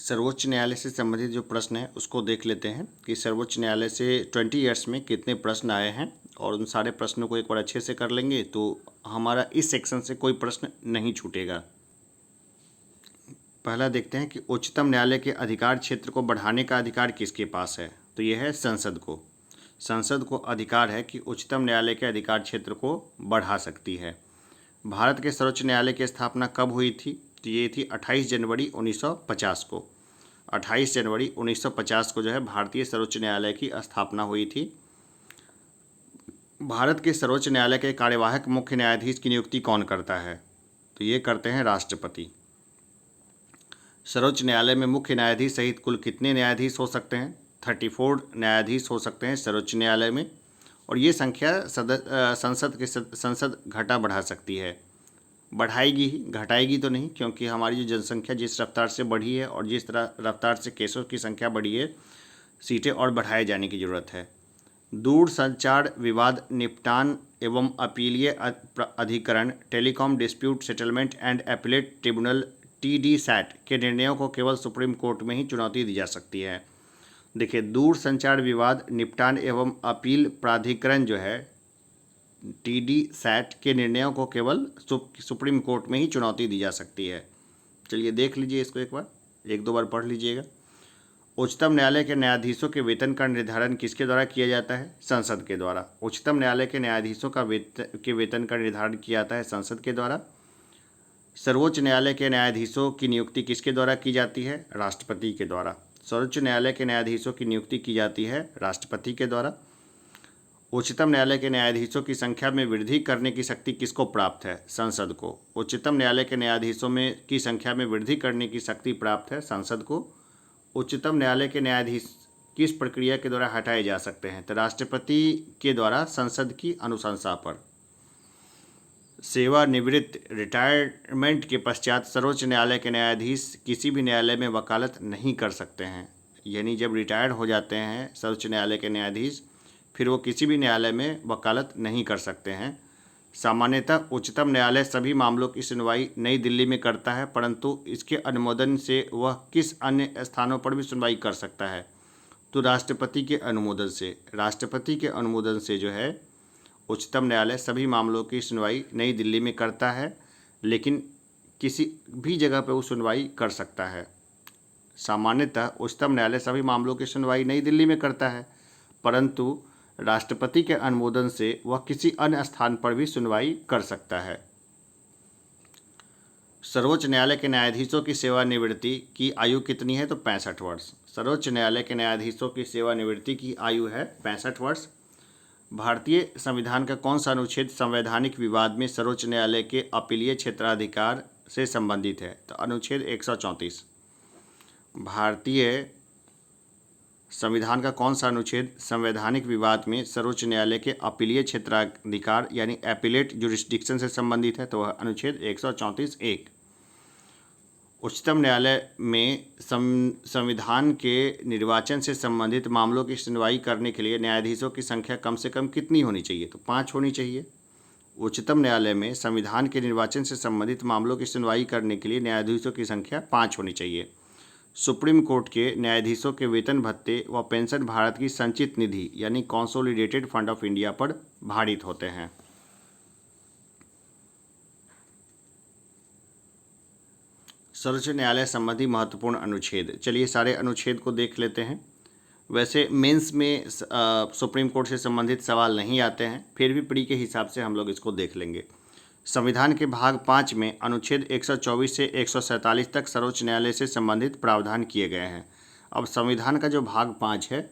सर्वोच्च न्यायालय से संबंधित जो प्रश्न है उसको देख लेते हैं कि सर्वोच्च न्यायालय से 20 ईयर्स में कितने प्रश्न आए हैं, और उन सारे प्रश्नों को एक बार अच्छे से कर लेंगे तो हमारा इस सेक्शन से कोई प्रश्न नहीं छूटेगा। पहला देखते हैं कि उच्चतम न्यायालय के अधिकार क्षेत्र को बढ़ाने का अधिकार किसके पास है, तो यह है संसद को। संसद को अधिकार है कि उच्चतम न्यायालय के अधिकार क्षेत्र को बढ़ा सकती है। भारत के सर्वोच्च न्यायालय की स्थापना कब हुई थी, तो ये थी 28 जनवरी 1950 को। 28 जनवरी 1950 को जो है भारतीय सर्वोच्च न्यायालय की स्थापना हुई थी। भारत के सर्वोच्च न्यायालय के कार्यवाहक मुख्य न्यायाधीश की नियुक्ति कौन करता है, तो ये करते हैं राष्ट्रपति। सर्वोच्च न्यायालय में मुख्य न्यायाधीश सहित कुल कितने न्यायाधीश हो सकते हैं, 34 न्यायाधीश हो सकते हैं सर्वोच्च न्यायालय में, और ये संख्या संसद घटा बढ़ा सकती है। बढ़ाएगी ही, घटाएगी तो नहीं, क्योंकि हमारी जो जनसंख्या जिस रफ्तार से बढ़ी है और जिस तरह रफ्तार से केसों की संख्या बढ़ी है, सीटें और बढ़ाए जाने की ज़रूरत है। दूरसंचार विवाद निपटान एवं अपीलीय अधिकरण telecom dispute settlement and appellate tribunal TDSAT के निर्णयों को केवल सुप्रीम कोर्ट में ही चुनौती दी जा सकती है। देखिए, दूरसंचार विवाद निपटान एवं अपील प्राधिकरण जो है TDSAT के निर्णयों को केवल सुप्रीम कोर्ट में ही चुनौती दी जा सकती है। चलिए देख लीजिए इसको, एक बार एक दो बार पढ़ लीजिएगा। उच्चतम न्यायालय के न्यायाधीशों के वेतन का निर्धारण किसके द्वारा किया जाता है, संसद के द्वारा। उच्चतम न्यायालय के न्यायाधीशों का वेतन का निर्धारण किया जाता है संसद के द्वारा। सर्वोच्च न्यायालय के न्यायाधीशों की नियुक्ति किसके द्वारा की जाती है, राष्ट्रपति के द्वारा। सर्वोच्च न्यायालय के न्यायाधीशों की नियुक्ति की जाती है राष्ट्रपति के द्वारा। उच्चतम न्यायालय के न्यायाधीशों की संख्या में वृद्धि करने की शक्ति किसको प्राप्त है, संसद को। उच्चतम न्यायालय के न्यायाधीशों की संख्या में वृद्धि करने की शक्ति प्राप्त है संसद को। उच्चतम न्यायालय के न्यायाधीश किस प्रक्रिया के द्वारा हटाए जा सकते हैं, तो राष्ट्रपति के द्वारा संसद की अनुशंसा पर। सेवानिवृत्त रिटायरमेंट के पश्चात सर्वोच्च न्यायालय के न्यायाधीश किसी भी न्यायालय में वकालत नहीं कर सकते हैं। यानी जब रिटायर हो जाते हैं सर्वोच्च न्यायालय के न्यायाधीश, फिर वो किसी भी न्यायालय में वकालत नहीं कर सकते हैं। सामान्यतः उच्चतम न्यायालय सभी मामलों की सुनवाई नई दिल्ली में करता है, परंतु इसके अनुमोदन से वह किस अन्य स्थानों पर भी सुनवाई कर सकता है, तो राष्ट्रपति के अनुमोदन से। राष्ट्रपति के अनुमोदन से जो है उच्चतम न्यायालय सभी मामलों की सुनवाई नई दिल्ली में करता है, लेकिन किसी भी जगह पर वो सुनवाई कर सकता है। सामान्यतः उच्चतम न्यायालय सभी मामलों की सुनवाई नई दिल्ली में करता है, परंतु राष्ट्रपति के अनुमोदन से वह किसी अन्य स्थान पर भी सुनवाई कर सकता है। सर्वोच्च न्यायालय के न्यायाधीशों की सेवानिवृत्ति की आयु कितनी है, तो 65 वर्ष। सर्वोच्च न्यायालय के न्यायाधीशों की सेवानिवृत्ति की आयु है 65 वर्ष। भारतीय संविधान का कौन सा अनुच्छेद संवैधानिक विवाद में सर्वोच्च न्यायालय के अपीलीय क्षेत्राधिकार से संबंधित है, तो अनुच्छेद 134। भारतीय संविधान का कौन सा अनुच्छेद संवैधानिक विवाद में सर्वोच्च न्यायालय के अपीलीय क्षेत्राधिकार यानी एपिलेट जुरिस्डिक्शन से संबंधित है, तो वह अनुच्छेद 134(1). उच्चतम न्यायालय में संविधान के निर्वाचन से संबंधित मामलों की सुनवाई करने के लिए न्यायाधीशों की संख्या कम से कम कितनी होनी चाहिए, तो 5 होनी चाहिए। उच्चतम न्यायालय में संविधान के निर्वाचन से संबंधित मामलों की सुनवाई करने के लिए न्यायाधीशों की संख्या 5 होनी चाहिए। सुप्रीम कोर्ट के न्यायाधीशों के वेतन भत्ते व पेंशन भारत की संचित निधि यानी कंसोलिडेटेड फंड ऑफ इंडिया पर भारित होते हैं। सर्वोच्च न्यायालय संबंधी महत्वपूर्ण अनुच्छेद, चलिए सारे अनुच्छेद को देख लेते हैं। वैसे मेंस में सुप्रीम कोर्ट से संबंधित सवाल नहीं आते हैं, फिर भी प्री के हिसाब से हम लोग इसको देख लेंगे। संविधान के भाग 5 में अनुच्छेद 124 से 147 तक सर्वोच्च न्यायालय से संबंधित प्रावधान किए गए हैं। अब संविधान का जो भाग 5 है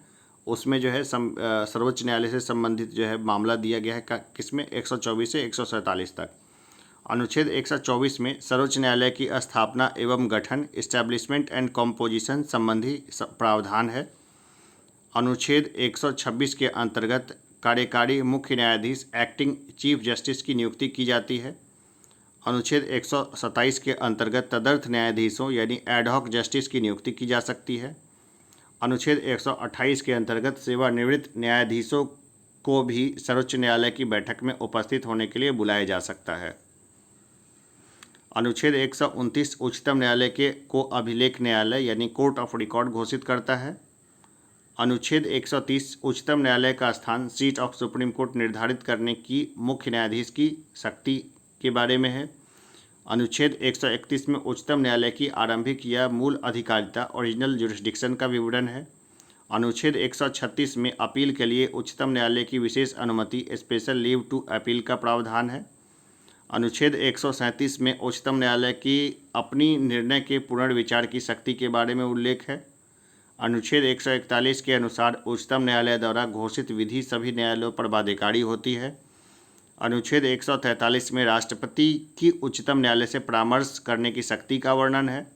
उसमें जो है सर्वोच्च न्यायालय से संबंधित जो है मामला दिया गया है किसमें, 124 से 147 तक। अनुच्छेद 124 में सर्वोच्च न्यायालय की स्थापना एवं गठन एस्टैब्लिशमेंट एंड कॉम्पोजिशन संबंधी प्रावधान है। अनुच्छेद 126 के अंतर्गत कार्यकारी मुख्य न्यायाधीश एक्टिंग चीफ जस्टिस की नियुक्ति की जाती है। अनुच्छेद 127 के अंतर्गत तदर्थ न्यायाधीशों यानी एडहॉक जस्टिस की नियुक्ति की जा सकती है। अनुच्छेद 128 के अंतर्गत सेवानिवृत्त न्यायाधीशों को भी सर्वोच्च न्यायालय की बैठक में उपस्थित होने के लिए बुलाया जा सकता है। अनुच्छेद 129 उच्चतम न्यायालय के को अभिलेख न्यायालय यानी कोर्ट ऑफ रिकॉर्ड घोषित करता है। अनुच्छेद 130 उच्चतम न्यायालय का स्थान सीट ऑफ सुप्रीम कोर्ट निर्धारित करने की मुख्य न्यायाधीश की शक्ति के बारे में है। अनुच्छेद 131 में उच्चतम न्यायालय की आरंभिक या मूल अधिकारिता ओरिजिनल जुरिस्डिक्शन का विवरण है। अनुच्छेद 136 में अपील के लिए उच्चतम न्यायालय की विशेष अनुमति स्पेशल लीव टू अपील का प्रावधान है। अनुच्छेद 137 में उच्चतम न्यायालय की अपनी निर्णय के पुनर्विचार की शक्ति के बारे में उल्लेख है। अनुच्छेद 141 के अनुसार उच्चतम न्यायालय द्वारा घोषित विधि सभी न्यायालयों पर बाध्यकारी होती है। अनुच्छेद 143 में राष्ट्रपति की उच्चतम न्यायालय से परामर्श करने की शक्ति का वर्णन है।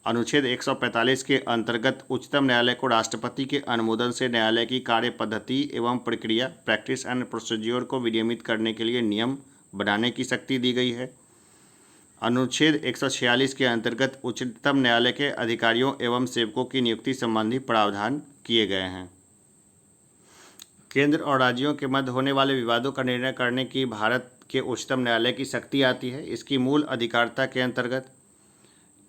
अनुच्छेद 145 के अंतर्गत उच्चतम न्यायालय को राष्ट्रपति के अनुमोदन से न्यायालय की कार्य पद्धति एवं प्रक्रिया प्रैक्टिस एंड प्रोसीज्योर को विनियमित करने के लिए नियम बनाने की शक्ति दी गई है। अनुच्छेद 146 के अंतर्गत उच्चतम न्यायालय के अधिकारियों एवं सेवकों की नियुक्ति संबंधी प्रावधान किए गए हैं। केंद्र और राज्यों के मध्य होने वाले विवादों का निर्णय करने की भारत के उच्चतम न्यायालय की शक्ति आती है। इसकी मूल अधिकारिता के अंतर्गत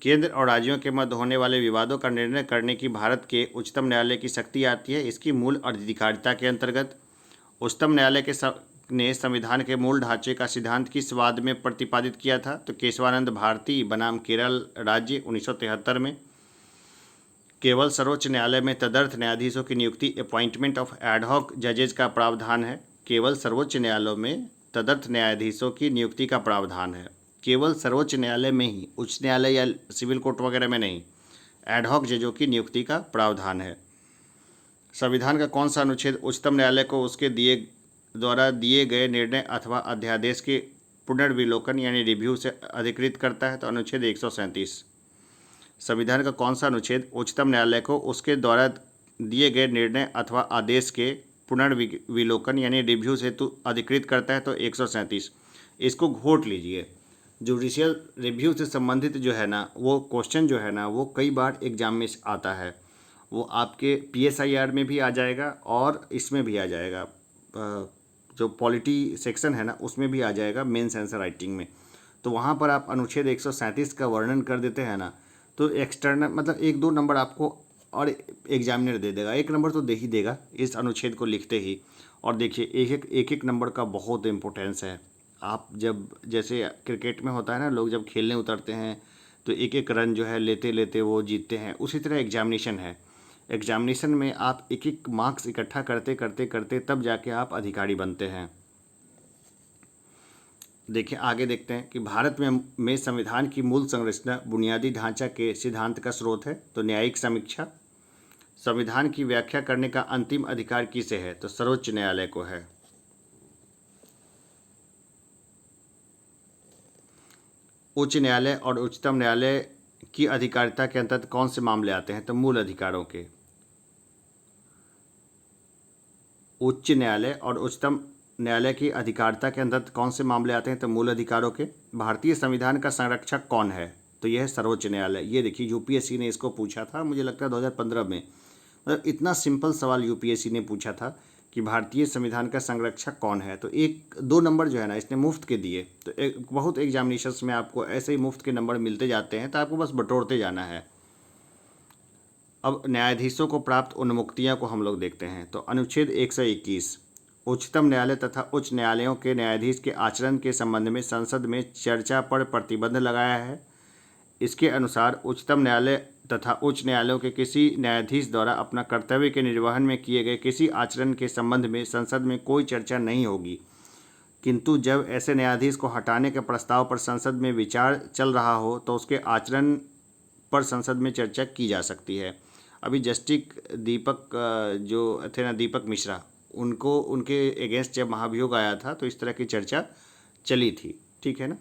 केंद्र और राज्यों के मध्य होने वाले विवादों का निर्णय करने की भारत के उच्चतम न्यायालय की शक्ति आती है। इसकी मूल अधिकारिता के अंतर्गत उच्चतम न्यायालय के ने संविधान के मूल ढांचे का सिद्धांत किस वाद में प्रतिपादित किया था? तो केशवानंद भारती बनाम केरल राज्य 1973 में। केवल सर्वोच्च न्यायालय में तदर्थ न्यायाधीशों की नियुक्ति अपॉइंटमेंट ऑफ एडहॉक जजेज का प्रावधान है। केवल सर्वोच्च न्यायालयों में तदर्थ न्यायाधीशों की नियुक्ति का प्रावधान है। केवल सर्वोच्च न्यायालय में ही, उच्च न्यायालय या सिविल कोर्ट वगैरह में नहीं, एडहॉक जजों की नियुक्ति का प्रावधान है। संविधान का कौन सा अनुच्छेद उच्चतम न्यायालय को उसके द्वारा दिए गए निर्णय अथवा अध्यादेश के पुनर्विलोकन यानी रिव्यू से अधिकृत करता है? तो अनुच्छेद 137। संविधान का कौन सा अनुच्छेद उच्चतम न्यायालय को उसके द्वारा दिए गए निर्णय अथवा आदेश के पुनर्विलोकन यानी रिव्यू से अधिकृत करता है? तो 137। इसको घोट लीजिए। जुडिशियल रिव्यू से संबंधित जो है ना, वो क्वेश्चन जो है ना, वो कई बार एग्जाम में आता है। वो आपके PSIR में भी आ जाएगा और इसमें भी आ जाएगा, जो पॉलिटी सेक्शन है ना उसमें भी आ जाएगा, मेंस आंसर राइटिंग में। तो वहाँ पर आप अनुच्छेद 137 का वर्णन कर देते हैं ना, तो एक्सटर्नल मतलब 1-2 नंबर आपको और एग्जामिनर दे देगा। 1 नंबर तो दे ही देगा इस अनुच्छेद को लिखते ही। और देखिए एक एक नंबर का बहुत इम्पोर्टेंस है। आप जब जैसे क्रिकेट में होता है ना, लोग जब खेलने उतरते हैं तो एक एक रन जो है लेते लेते वो जीतते हैं, उसी तरह एग्जामिनेशन है। एग्जामिनेशन में आप एक एक मार्क्स इकट्ठा करते करते करते तब जाके आप अधिकारी बनते हैं। देखिए आगे देखते हैं कि भारत में संविधान की मूल संरचना बुनियादी ढांचा के सिद्धांत का स्रोत है। तो न्यायिक समीक्षा। संविधान की व्याख्या करने का अंतिम अधिकार किसे है? तो सर्वोच्च न्यायालय को है। उच्च न्यायालय और उच्चतम न्यायालय की अधिकारिता के अंतर्गत कौन से मामले आते हैं? तो मूल अधिकारों के। उच्च न्यायालय और उच्चतम न्यायालय की अधिकारिता के अंतर्गत कौन से मामले आते हैं? तो मूल अधिकारों के। भारतीय संविधान का संरक्षक कौन है? तो यह है सर्वोच्च न्यायालय। ये देखिए UPSC ने इसको पूछा था, मुझे लगता है 2015 में। मतलब इतना सिंपल सवाल UPSC ने पूछा था कि भारतीय संविधान का संरक्षक कौन है। तो 1-2 नंबर जो है ना इसने मुफ्त के दिए। तो बहुत एग्जामिनेशंस में आपको ऐसे ही मुफ्त के नंबर मिलते जाते हैं, तो आपको बस बटोरते जाना है। अब न्यायाधीशों को प्राप्त उन्मुक्तियां को हम लोग देखते हैं। तो अनुच्छेद 121 उच्चतम न्यायालय तथा उच्च न्यायालयों के न्यायाधीश के आचरण के संबंध में संसद में चर्चा पर प्रतिबंध लगाया है। इसके अनुसार उच्चतम न्यायालय तथा उच्च न्यायालयों के किसी न्यायाधीश द्वारा अपना कर्तव्य के निर्वहन में किए गए किसी आचरण के संबंध में संसद में कोई चर्चा नहीं होगी, किंतु जब ऐसे न्यायाधीश को हटाने के प्रस्ताव पर संसद में विचार चल रहा हो तो उसके आचरण पर संसद में चर्चा की जा सकती है। अभी जस्टिस दीपक जो थे ना, दीपक मिश्रा, उनको उनके अगेंस्ट जब महाभियोग आया था तो इस तरह की चर्चा चली थी। ठीक है ना।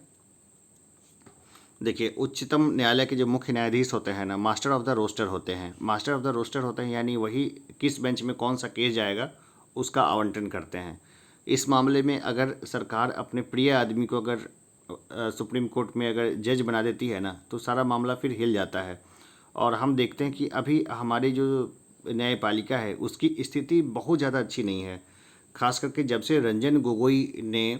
देखिए उच्चतम न्यायालय के जो मुख्य न्यायाधीश होते हैं ना, मास्टर ऑफ द रोस्टर होते हैं। मास्टर ऑफ द रोस्टर होते हैं यानी वही किस बेंच में कौन सा केस जाएगा उसका आवंटन करते हैं। इस मामले में अगर सरकार अपने प्रिय आदमी को अगर सुप्रीम कोर्ट में अगर जज बना देती है ना, तो सारा मामला फिर हिल जाता है। और हम देखते हैं कि अभी हमारी जो न्यायपालिका है उसकी स्थिति बहुत ज़्यादा अच्छी नहीं है। खास करके जब से रंजन गोगोई ने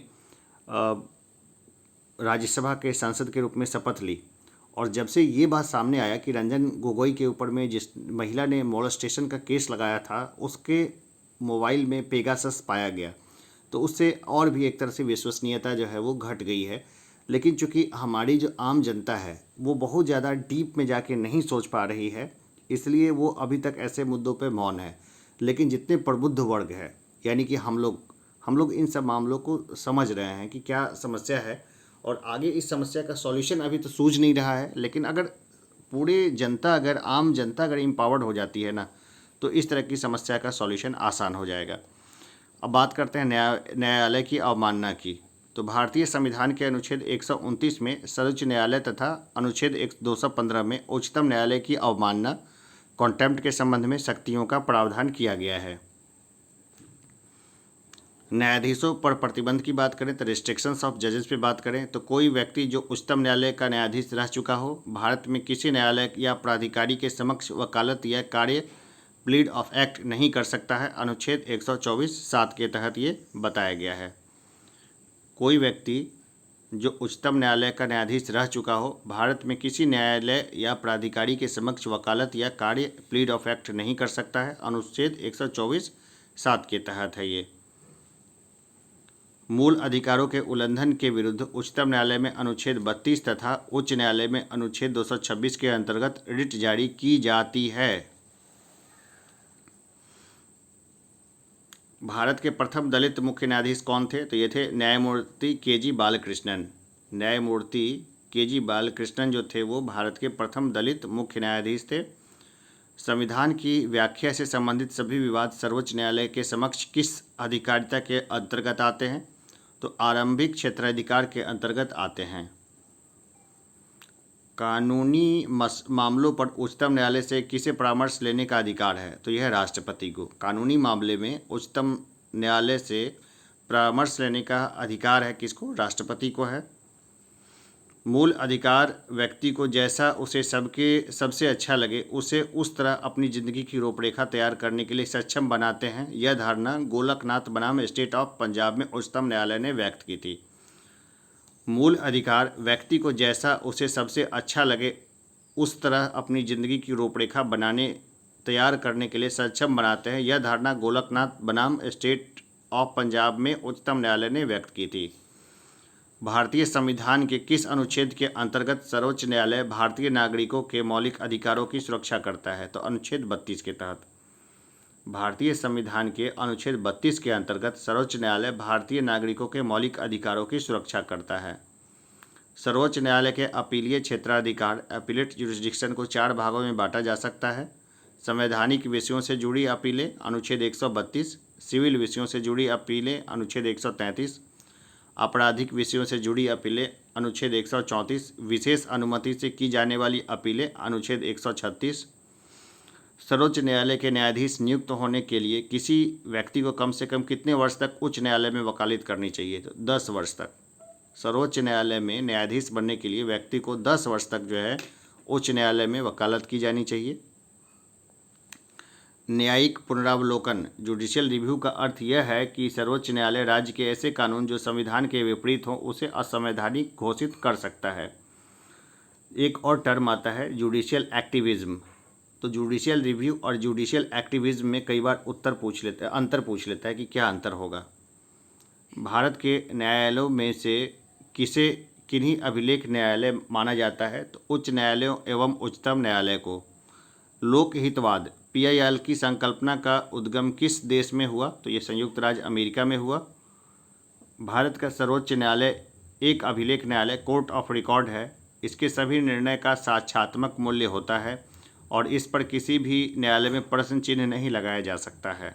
राज्यसभा के सांसद के रूप में शपथ ली। और जब से ये बात सामने आया कि रंजन गोगोई के ऊपर में जिस महिला ने मोलेस्टेशन का केस लगाया था उसके मोबाइल में पेगासस पाया गया, तो उससे और भी एक तरह से विश्वसनीयता जो है वो घट गई है। लेकिन चूंकि हमारी जो आम जनता है वो बहुत ज़्यादा डीप में जाके नहीं सोच पा रही है, इसलिए वो अभी तक ऐसे मुद्दों पे मौन है। लेकिन जितने प्रबुद्ध वर्ग है, यानी कि हम लोग इन सब मामलों को समझ रहे हैं कि क्या समस्या है और आगे इस समस्या का सॉल्यूशन अभी तो सूझ नहीं रहा है। लेकिन अगर आम जनता अगर एम्पावर्ड हो जाती है ना, तो इस तरह की समस्या का सॉल्यूशन आसान हो जाएगा। अब बात करते हैं न्यायालय की अवमानना की। तो भारतीय संविधान के अनुच्छेद 129 में सर्वोच्च न्यायालय तथा अनुच्छेद 215 में उच्चतम न्यायालय की अवमानना कॉन्टेम्प्ट के संबंध में सख्तियों का प्रावधान किया गया है। न्यायाधीशों पर प्रतिबंध की बात करें तो रिस्ट्रिक्शंस ऑफ जजेस पे बात करें तो कोई व्यक्ति जो उच्चतम न्यायालय का न्यायाधीश रह चुका हो भारत में किसी न्यायालय या प्राधिकारी के समक्ष वकालत या कार्य प्लीड ऑफ एक्ट नहीं कर सकता है। अनुच्छेद 124(7) के तहत ये बताया गया है। कोई व्यक्ति जो उच्चतम न्यायालय का न्यायाधीश रह चुका हो भारत में किसी न्यायालय या प्राधिकारी के समक्ष वकालत या कार्य प्लीड ऑफ एक्ट नहीं कर सकता है। अनुच्छेद 124(7) के तहत है ये। मूल अधिकारों के उल्लंघन के विरुद्ध उच्चतम न्यायालय में अनुच्छेद 32 तथा उच्च न्यायालय में अनुच्छेद 226 के अंतर्गत रिट जारी की जाती है। भारत के प्रथम दलित मुख्य न्यायाधीश कौन थे? तो ये थे न्यायमूर्ति के.जी. बालकृष्णन। न्यायमूर्ति के.जी. बालकृष्णन जो थे वो भारत के प्रथम दलित मुख्य न्यायाधीश थे। संविधान की व्याख्या से संबंधित सभी विवाद सर्वोच्च न्यायालय के समक्ष किस अधिकारिता के अंतर्गत आते हैं? तो आरंभिक क्षेत्राधिकार के अंतर्गत आते हैं। कानूनी मामलों पर उच्चतम न्यायालय से किसे परामर्श लेने का अधिकार है? तो यह है राष्ट्रपति को। कानूनी मामले में उच्चतम न्यायालय से परामर्श लेने का अधिकार है किसको? राष्ट्रपति को है। मूल अधिकार व्यक्ति को जैसा उसे सबसे अच्छा लगे उसे उस तरह अपनी ज़िंदगी की रूपरेखा तैयार करने के लिए सक्षम बनाते हैं। यह धारणा गोलकनाथ बनाम स्टेट ऑफ पंजाब में उच्चतम न्यायालय ने व्यक्त की थी। मूल अधिकार व्यक्ति को जैसा उसे सबसे अच्छा लगे उस तरह अपनी ज़िंदगी की रूपरेखा तैयार करने के लिए सक्षम बनाते हैं। यह धारणा गोलकनाथ बनाम स्टेट ऑफ पंजाब में उच्चतम न्यायालय ने व्यक्त की थी। भारतीय संविधान के किस अनुच्छेद के अंतर्गत सर्वोच्च न्यायालय भारतीय नागरिकों के मौलिक अधिकारों की सुरक्षा करता है? तो अनुच्छेद 32 के तहत। भारतीय संविधान के अनुच्छेद 32 के अंतर्गत सर्वोच्च न्यायालय भारतीय नागरिकों के मौलिक अधिकारों की सुरक्षा करता है। सर्वोच्च न्यायालय के अपीलीय क्षेत्राधिकार अपीलेट जुरिस्डिक्शन को 4 भागों में बांटा जा सकता है। संवैधानिक विषयों से जुड़ी अपीलें अनुच्छेद 132, सिविल विषयों से जुड़ी अपीलें अनुच्छेद 133, आपराधिक विषयों से जुड़ी अपीलें अनुच्छेद 134, विशेष अनुमति से की जाने वाली अपीलें अनुच्छेद 136। सर्वोच्च न्यायालय के न्यायाधीश नियुक्त होने के लिए किसी व्यक्ति को कम से कम कितने वर्ष तक उच्च न्यायालय में वकालत करनी चाहिए? तो 10 वर्ष तक। सर्वोच्च न्यायालय में न्यायाधीश बनने के लिए व्यक्ति को 10 वर्ष तक जो है उच्च न्यायालय में वकालत की जानी चाहिए। न्यायिक पुनरावलोकन जुडिशियल रिव्यू का अर्थ यह है कि सर्वोच्च न्यायालय राज्य के ऐसे कानून जो संविधान के विपरीत हों उसे असंवैधानिक घोषित कर सकता है। एक और टर्म आता है जुडिशियल एक्टिविज्म। तो जुडिशियल रिव्यू और जुडिशियल एक्टिविज्म में कई बार अंतर पूछ लेता है कि क्या अंतर होगा। भारत के न्यायालयों में से किन्हीं अभिलेख न्यायालय माना जाता है? तो उच्च न्यायालयों एवं उच्चतम न्यायालय को। लोकहितवाद PIL की संकल्पना का उद्गम किस देश में हुआ? तो ये संयुक्त राज्य अमेरिका में हुआ। भारत का सर्वोच्च न्यायालय एक अभिलेख न्यायालय कोर्ट ऑफ रिकॉर्ड है। इसके सभी निर्णय का साक्ष्यात्मक मूल्य होता है और इस पर किसी भी न्यायालय में प्रश्न चिन्ह नहीं लगाया जा सकता है।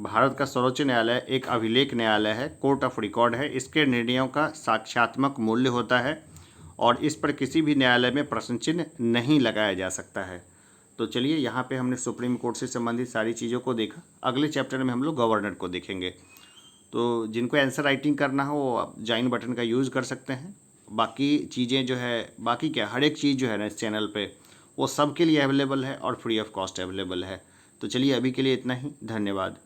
भारत का सर्वोच्च न्यायालय एक अभिलेख न्यायालय है, कोर्ट ऑफ रिकॉर्ड है। इसके निर्णयों का साक्ष्यात्मक मूल्य होता है और इस पर किसी भी न्यायालय में प्रश्न चिन्ह नहीं लगाया जा सकता है। तो चलिए यहाँ पे हमने सुप्रीम कोर्ट से संबंधित सारी चीज़ों को देखा। अगले चैप्टर में हम लोग गवर्नर को देखेंगे। तो जिनको आंसर राइटिंग करना हो वो आप ज्वाइन बटन का यूज़ कर सकते हैं। बाकी चीज़ें जो है हर एक चीज़ जो है ना इस चैनल पे वो सब के लिए अवेलेबल है और फ्री ऑफ कॉस्ट अवेलेबल है। तो चलिए अभी के लिए इतना ही। धन्यवाद।